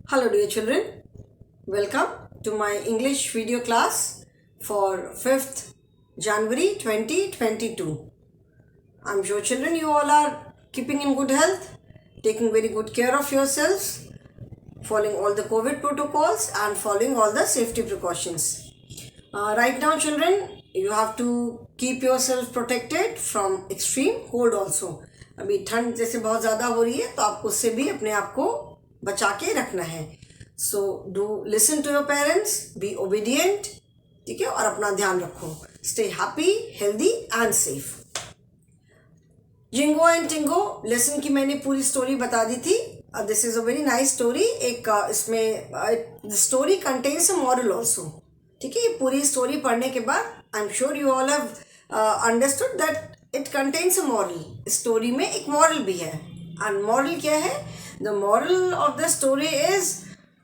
Hello dear children, welcome to my English video class for 5th January 2022. I'm sure children you all are keeping in good health, taking very good care of yourselves, following all the COVID protocols and following all the safety precautions. Right now children, you have to keep yourself protected from extreme cold also. अभी ठंड जैसे बहुत ज़्यादा हो रही है तो आपको उससे भी अपने आप को बचा के रखना है. So do listen to your parents, be obedient, ठीक है, और अपना ध्यान रखो. Stay happy, healthy and safe. Jingo and Tingo lesson की मैंने पूरी स्टोरी बता दी थी. This is a very nice story. एक इसमें story contains a moral also. ठीक है, ये पूरी स्टोरी पढ़ने के बाद I am sure you all have understood that it contains a moral. Story में एक मॉरल भी है. एंड मॉरल क्या है? The moral of the story is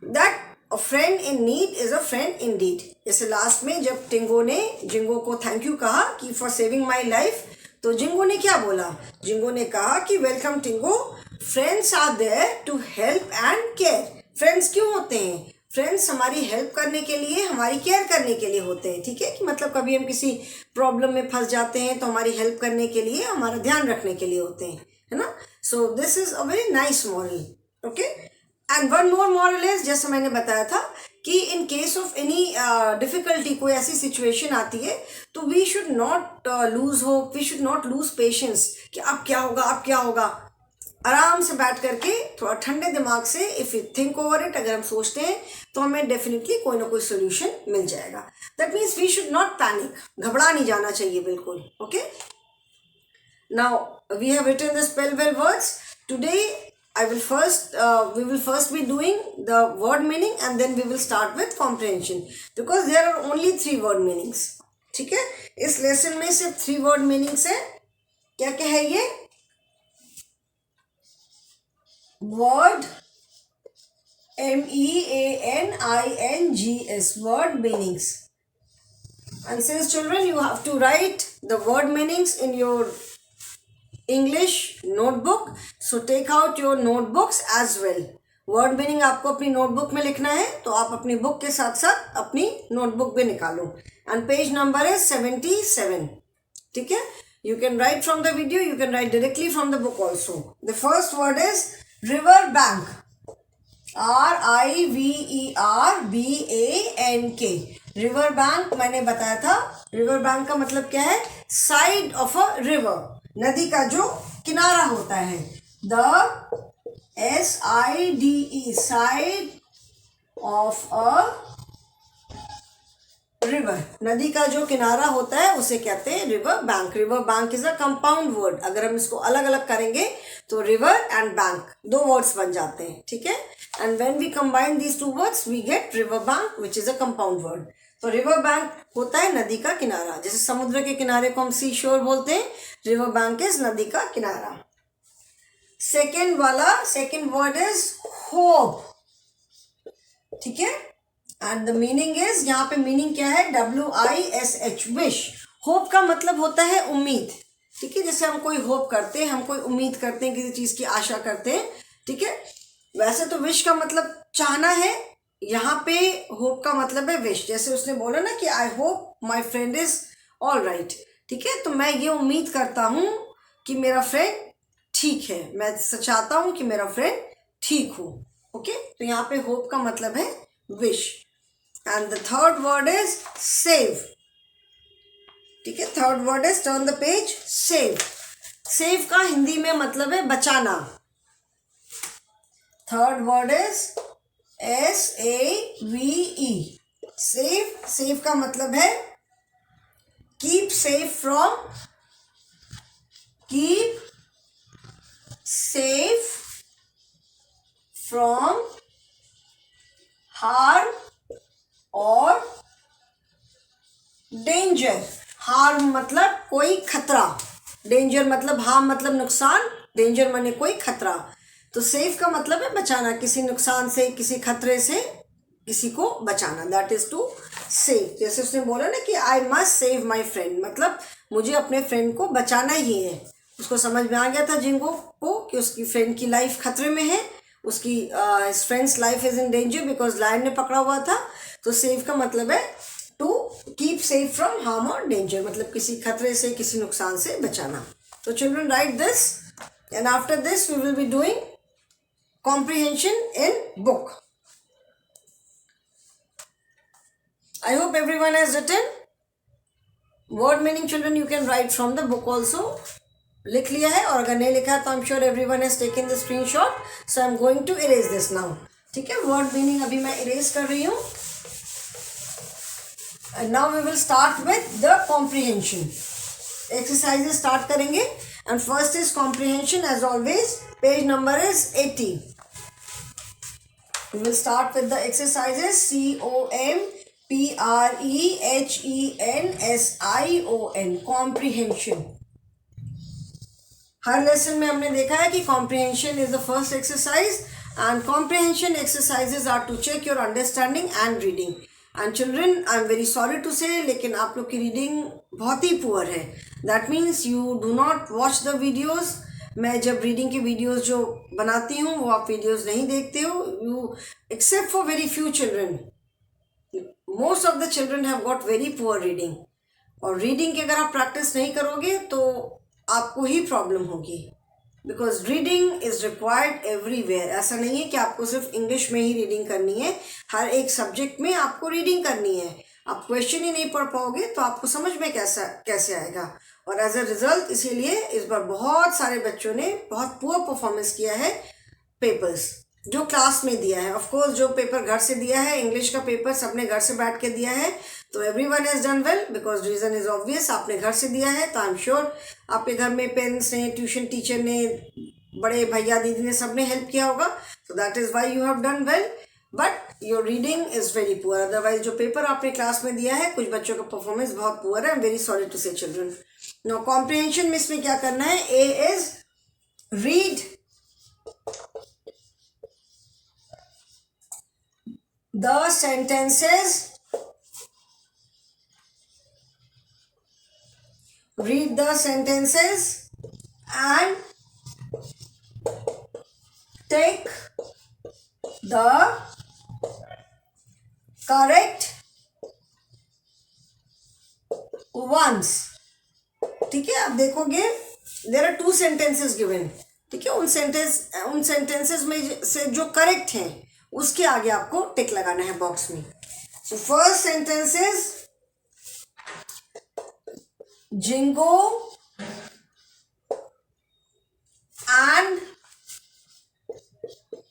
that a friend in need is a friend in deed. जैसे last में जब Tingo ने जिंगो को थैंक यू कहा कि फॉर सेविंग माई लाइफ, तो जिंगो ने क्या बोला? जिंगो ने कहा कि welcome Tingo, friends are there to help and care. Friends क्यों होते हैं? फ्रेंड्स हमारी हेल्प करने के लिए, हमारी केयर करने के लिए होते हैं. ठीक है, कि मतलब कभी हम किसी प्रॉब्लम में फंस जाते हैं तो हमारी हेल्प करने के लिए, हमारा ध्यान रखने के लिए होते हैं, है ना. So this is a very nice moral. Okay, and one more moral is, जैसे मैंने बताया था कि in case of any difficulty, कोई ऐसी सिचुएशन आती है तो we should not lose hope, we should not lose patience कि अब क्या होगा, अब क्या होगा. आराम से बैठ करके थोड़ा ठंडे दिमाग से if you think over it, अगर हम सोचते हैं तो हमें डेफिनेटली कोई ना कोई सोल्यूशन मिल जाएगा. That means we should not panic. घबरा नहीं जाना चाहिए बिल्कुल. Okay, now we have written the spell well words. Today we will first be doing the word meaning and then we will start with comprehension because there are only 3 word meanings. ठीक है, इस lesson में सिर्फ 3 word meanings है. क्या क्या है ये? Word, MEANINGS, word meanings. And since children you have to write the word meanings in your English notebook, so take out your notebooks as well. Word meaning आपको अपनी नोटबुक में लिखना है तो आप अपनी बुक के साथ साथ अपनी नोटबुक भी निकालो. And page number is 77. ठीक है, you can write from the video, you can write directly from the book also. The first word is river bank. RIVERBANK. River bank मैंने बताया था. रिवर बैंक का मतलब क्या है? साइड ऑफ अ रिवर, नदी का जो किनारा होता है. The SIDE, side of a river, नदी का जो किनारा होता है उसे कहते हैं river bank. River bank is a compound word. अगर हम इसको अलग अलग करेंगे तो रिवर एंड बैंक 2 वर्ड्स बन जाते हैं. ठीक है, and when we combine these 2 words we get river bank which is a compound word. तो रिवर बैंक होता है नदी का किनारा. जैसे समुद्र के किनारे को हम सी शोर बोलते हैं, रिवर बैंक इज नदी का किनारा. Second word is hope. ठीक है, एंड द मीनिंग इज, यहाँ पे मीनिंग क्या है? WISH, wish. होप का मतलब होता है उम्मीद. ठीक है, जैसे हम कोई होप करते हैं, हम कोई उम्मीद करते हैं, किसी चीज की आशा करते हैं. ठीक है, वैसे तो विश का मतलब चाहना है, यहाँ पे होप का मतलब है विश. जैसे उसने बोला ना कि I hope my friend is all right. ठीक है, तो मैं ये उम्मीद करता हूँ कि मेरा फ्रेंड ठीक है, मैं चाहता हूँ कि मेरा फ्रेंड ठीक हो. ओके, तो यहाँ पे होप का मतलब है wish. And the third word is save. ठीक है, third word is, turn the page, save. Save का हिंदी में मतलब है बचाना. Third word is SAVE, save. Save का मतलब है keep safe from, keep safe from harm और डेंजर. हार्म मतलब कोई खतरा, डेंजर मतलब हार्म मतलब नुकसान, डेंजर माने कोई खतरा. तो सेफ का मतलब है बचाना, किसी नुकसान से, किसी खतरे से किसी को बचाना. That is to save. जैसे उसने बोला ना कि I must save my friend, मतलब मुझे अपने फ्रेंड को बचाना ही है. उसको समझ में आ गया था जिंगो को कि उसकी फ्रेंड की लाइफ खतरे में है उसकी his friend's life is in danger because lion ने पकड़ा हुआ था. तो save का मतलब है to keep safe from harm or danger, मतलब किसी खतरे से, किसी नुकसान से बचाना. So children, write this, and after this we will be doing comprehension in book. I hope everyone has written. Word meaning children you can write from the book also. लिख लिया है, और अगर नहीं लिखा तो I am sure everyone has taken the screenshot. So I am going to erase this now. ठीक है, वर्ड मीनिंग अभी मैं इरेज कर रही हूँ. And now we will start with the comprehension. Exercises start करेंगे. And first is comprehension as always. Page number is 80. We will start with the exercises. COMPREHENSION. Comprehension. हर lesson में हमने देखा है कि comprehension is the first exercise, and comprehension exercises are to check your understanding and reading. And children, I am very sorry to say, लेकिन आप लोग की रीडिंग बहुत ही पुअर है. That means you do not watch the videos. मैं जब reading की videos जो बनाती हूँ वो आप वीडियोज़ नहीं देखते हो. You except for very few children, most of the children have got very poor reading. और रीडिंग की अगर आप प्रैक्टिस नहीं करोगे तो आपको ही प्रॉब्लम होगी, because reading is required everywhere. ऐसा नहीं है कि आपको सिर्फ इंग्लिश में ही रीडिंग करनी है. हर एक सब्जेक्ट में आपको रीडिंग करनी है. आप क्वेश्चन ही नहीं पढ़ पाओगे तो आपको समझ में कैसे आएगा. और एज अ रिजल्ट इसीलिए इस बार बहुत सारे बच्चों ने बहुत पुअर परफॉर्मेंस किया है पेपर्स जो क्लास में दिया है. ऑफ कोर्स जो पेपर घर से दिया है, इंग्लिश का पेपर सबने घर से बैठ के दिया है, तो everyone has done well, because reason is obvious. आपने घर से दिया है तो आई एम श्योर आपके घर में पेरेंट्स ने, ट्यूशन टीचर ने, बड़े भैया दीदी ने, सबने हेल्प किया होगा. So that is why you have done well. But your reading is very poor. Otherwise जो पेपर आपने क्लास में दिया है, कुछ बच्चों का परफॉर्मेंस बहुत पुअर है. I am very sorry to say children. No comprehension में इसमें क्या करना है. A is read the sentences. Read the sentences and take the correct ones. ठीक है, आप देखोगे there are 2 sentences given. ठीक है, उन सेंटेंसेस में से जो करेक्ट हैं उसके आगे आपको टिक लगाना है बॉक्स में. So first sentence is Jingo and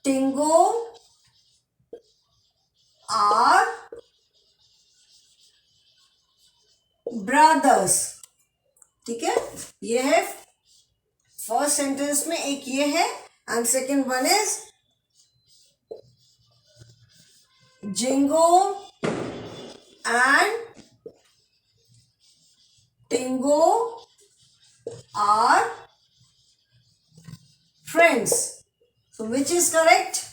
Tingo are brothers. ठीक है, ये है फर्स्ट सेंटेंस में. एक ये है, and second one is Jingo and Tingo are friends. So which is correct?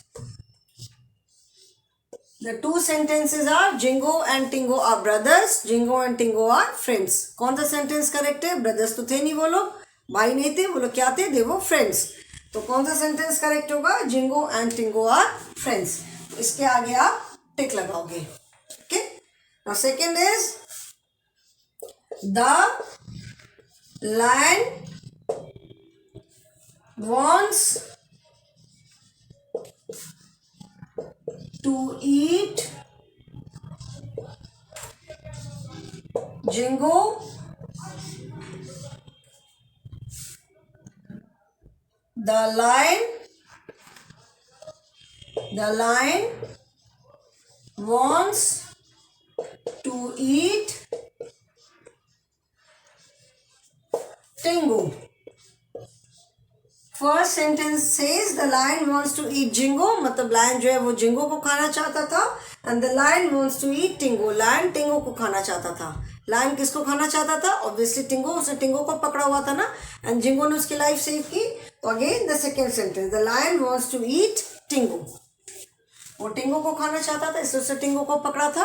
The 2 sentences are Jingo and Tingo are brothers, Jingo and Tingo are friends. कौन सा सेंटेंस करेक्ट है? ब्रदर्स तो थे नहीं वो लोग, भाई नहीं थे वो लोग, क्या थे? दे वो फ्रेंड्स. तो कौन सा सेंटेंस करेक्ट होगा? Jingo and Tingo are friends. इसके आगे आप टिक लगाओगे. Okay, now second is the lion wants to eat Jingo. The lion wants to eat Tingo. First sentence says the lion wants to eat Jingo, मतलब lion जो है वो Jingo को खाना चाहता था. And the lion wants to eat Tingo, lion Tingo को खाना चाहता था. लायन किसको खाना चाहता था? Obviously Tingo. उसने टिंगो को पकड़ा हुआ था ना, एंड जिंगो ने उसकी लाइफ सेव की. तो again the second sentence, the lion wants to eat Tingo. वो टिंगो को खाना चाहता था, इसलिए उसने टिंगो को पकड़ा था.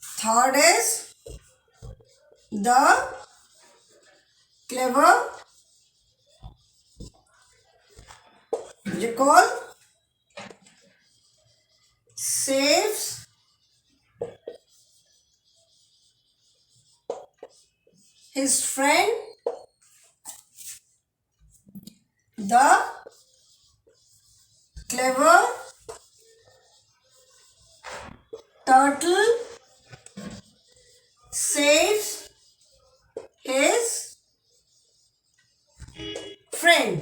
Third is the clever Jackal saves his friend, the clever turtle saves his friend.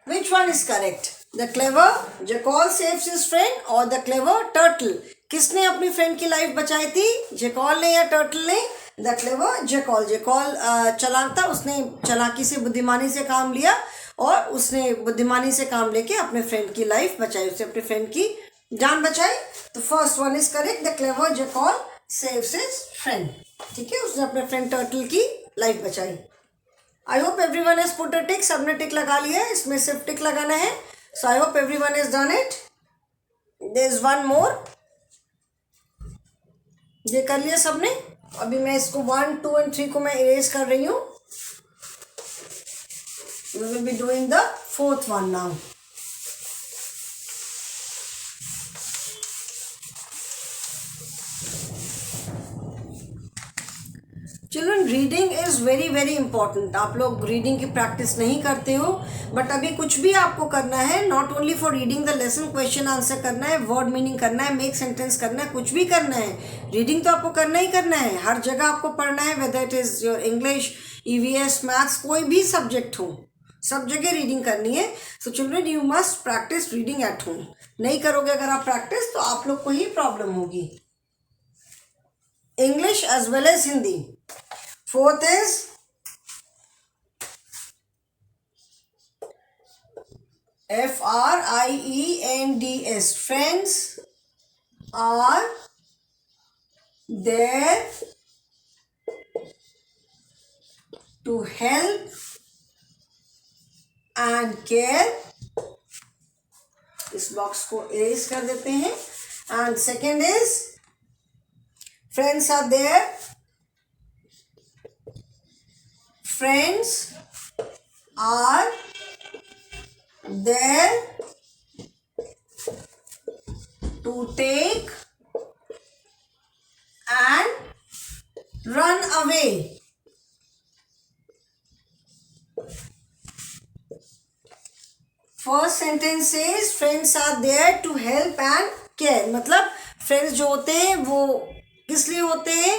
Which one is correct? The clever jackal saves his friend or the clever turtle? किसने अपनी फ्रेंड की लाइफ बचाई थी, jackal ने या turtle ने? The clever jackal. Jackal चालाक था, उसने चालाकी से बुद्धिमानी से काम लिया और उसने बुद्धिमानी से काम लेके अपने फ्रेंड की लाइफ बचाई, उसने अपने फ्रेंड की जान बचाई. तो first one is correct, the clever jackal saves his friend. ठीक है, उसने अपने फ्रेंड टर्टल की लाइफ बचाई. I hope everyone has put a tick. सबने टिक लगा लिया है, इसमें सिर्फ टिक लगाना है. So I hope everyone has done it. There is one more. ये कर लिया सबने. अभी मैं इसको 1, 2 and 3 को मैं इरेज कर रही हूँ. We will be doing the fourth one now. Children, reading is very very important. आप लोग रीडिंग की प्रैक्टिस नहीं करते हो, बट अभी कुछ भी आपको करना है. Not only for reading the lesson, question answer करना है, वर्ड मीनिंग करना है, मेक सेंटेंस करना है, कुछ भी करना है. रीडिंग तो आपको करना ही करना है. हर जगह आपको पढ़ना है, whether it is your English, EVS, maths, कोई भी सब्जेक्ट हो, सब जगह रीडिंग करनी है. So children, you must practise reading at home. नहीं करोगे अगर आप प्रैक्टिस तो आप लोग को ही प्रॉब्लम होगी. English as well as Hindi. Fourth is friends. Friends are there to help and care. इस बॉक्स को इरेज कर देते हैं. And second is friends are there. Friends are there to take and run away. First sentence says friends are there to help and care. मतलब friends जो होते हैं वो किस लिए होते हैं?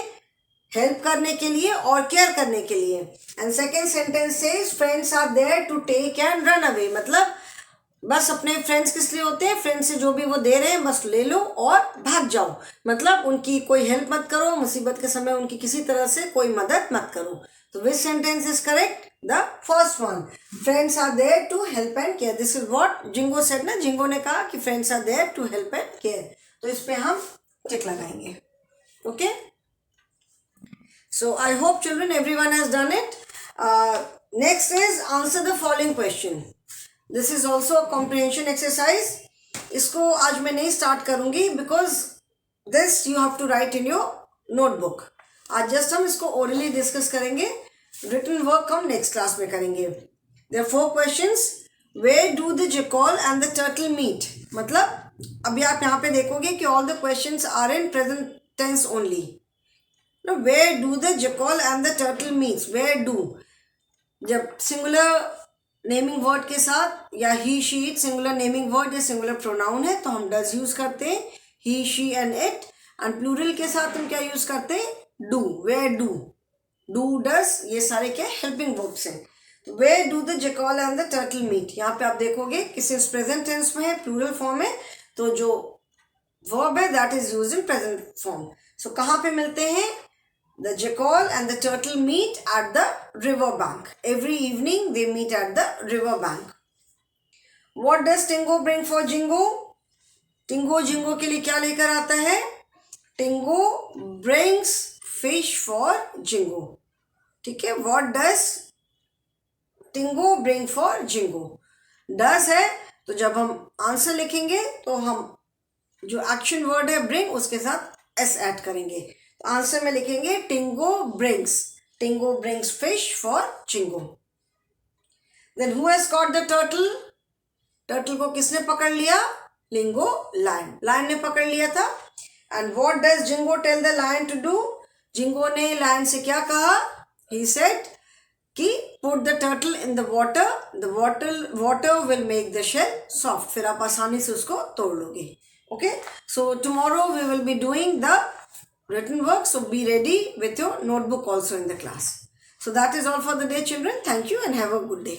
हेल्प करने के लिए और केयर करने के लिए. And second sentence says friends are there to take and run away. मतलब बस अपने फ्रेंड्स किस लिए होते हैं? फ्रेंड्स से जो भी वो दे रहे हैं बस ले लो और भाग जाओ. मतलब उनकी कोई हेल्प मत करो, मुसीबत के समय उनकी किसी तरह से कोई मदद मत करो. तो which sentence is correct? The first one. Friends are there to help and care. This is what Jingo said ना. जिंगो ने कहा कि friends are there to help and care. तो इस पे हम टिक लगाएंगे. Okay. So I hope children everyone has done it. Next is answer the following question. This is also a comprehension exercise. इसको आज मैं नहीं start करूँगी because this you have to write in your notebook. आज just हम इसको orally discuss करेंगे. Written work हम next class में करेंगे. There are 4 questions. Where do the jackal and the turtle meet? मतलब अभी आप यहाँ पे देखोगे कि all the questions are in present tense only. Now, where do the jackal and the turtle meets? Where do? जब सिंगुलर नेमिंग वर्ड के साथ या he she it singular naming word या सिंगुलर प्रोनाउन है तो हम डज यूज करते हैं he she and it. And plural के साथ हम क्या यूज करते हैं? Do. Where do, do, does, ये सारे क्या हेल्पिंग वर्ब्स हैं. तो where do the jackal and the turtle meet. यहाँ पे आप देखोगे कि सिंस प्रेजेंट टेंस में है, प्लूरल फॉर्म है, तो जो वर्ब है that is used in present form. So कहाँ पे मिलते हैं? The jackal and the turtle meet at the river bank. Every evening they meet at the river bank. What does Tingo bring for Jingo? Tingo Jingo के लिए क्या लेकर आता है? Tingo brings fish for Jingo. ठीक है. What does Tingo bring for Jingo? Does है तो जब हम आंसर लिखेंगे तो हम जो एक्शन वर्ड है bring उसके साथ s ऐड करेंगे. आंसर में लिखेंगे Tingo brings fish for Chingo. Then who has caught the turtle? Turtle को किसने पकड़ लिया? लिंगो, लायन ने पकड़ लिया था. And what does Jingo tell the lion to do? Jingo ने लायन से क्या कहा? ही सेड कि put the turtle in the water will make the shell soft. फिर आप आसानी से उसको तोड़ लोगे. Okay, so tomorrow we will be doing the written work, so be ready with your notebook also in the class. So that is all for the day, children. Thank you and have a good day.